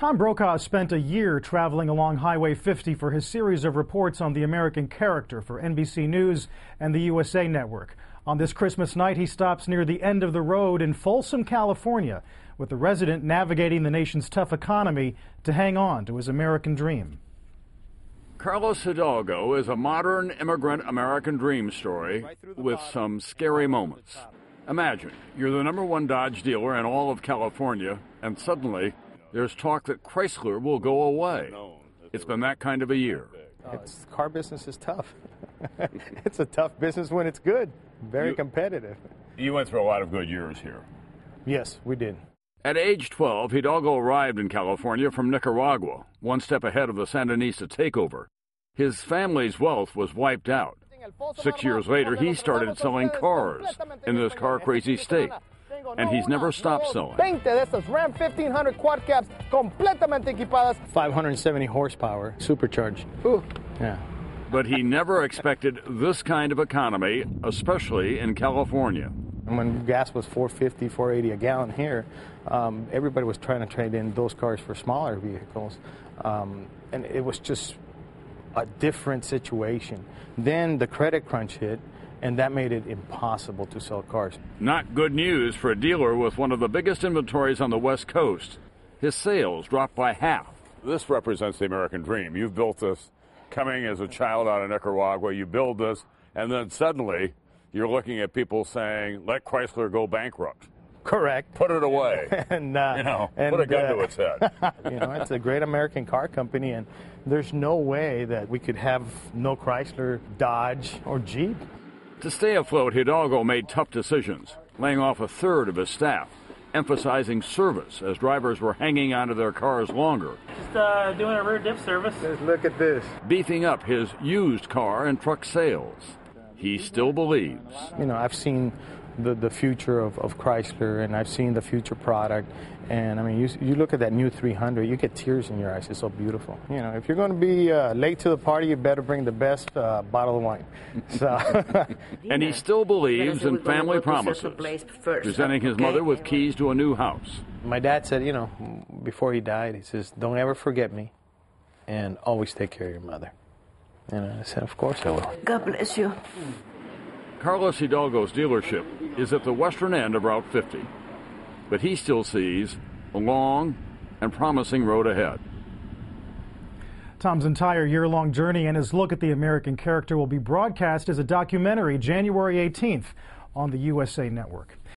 Tom Brokaw spent a year traveling along Highway 50 for his series of reports on the American character for NBC News and the USA Network. On this Christmas night, he stops near the end of the road in Folsom, California, with the resident navigating the nation's tough economy to hang on to his American dream. Carlos Hidalgo is a modern immigrant American dream story with some scary moments. Imagine you're the #1 Dodge dealer in all of California, and suddenly there's talk that Chrysler will go away. It's been that kind of a year. Car business is tough. It's a tough business when it's good, very competitive. You went through a lot of good years here. Yes, we did. At age 12, Hidalgo arrived in California from Nicaragua, one step ahead of the Sandinista takeover. His family's wealth was wiped out. 6 years later, he started selling cars in this car-crazy state. And he's never stopped selling. 20 de esas Ram 1500 quad cabs completamente equipadas. 570 horsepower, supercharged. Ooh. Yeah. But he never expected this kind of economy, especially in California. When gas was $4.50, $4.80 a gallon here, everybody was trying to trade in those cars for smaller vehicles. And it was just a different situation. Then the credit crunch hit, and that made it impossible to sell cars. Not good news for a dealer with one of the biggest inventories on the West Coast. His sales dropped by half. This represents the American dream. You've built this coming as a child out of Nicaragua. You build this, and then suddenly you're looking at people saying, let Chrysler go bankrupt. Correct. Put it away. And, put a gun to its head. It's a great American car company, and there's no way that we could have no Chrysler, Dodge, or Jeep. To stay afloat, Hidalgo made tough decisions, laying off a third of his staff, emphasizing service as drivers were hanging onto their cars longer. Just doing a rear diff service. Just look at this. Beefing up his used car and truck sales. He still believes. I've seen the future of Chrysler, and I've seen the future product. And, you look at that new 300, you get tears in your eyes. It's so beautiful. If you're going to be late to the party, you better bring the best bottle of wine. So. And he still believes in family promises, presenting his mother with keys to a new house. My dad said, before he died, he says, don't ever forget me, and always take care of your mother. And I said, of course I will. God bless you. Carlos Hidalgo's dealership is at the western end of Route 50. But he still sees a long and promising road ahead. Tom's entire year-long journey and his look at the American character will be broadcast as a documentary January 18th on the USA Network.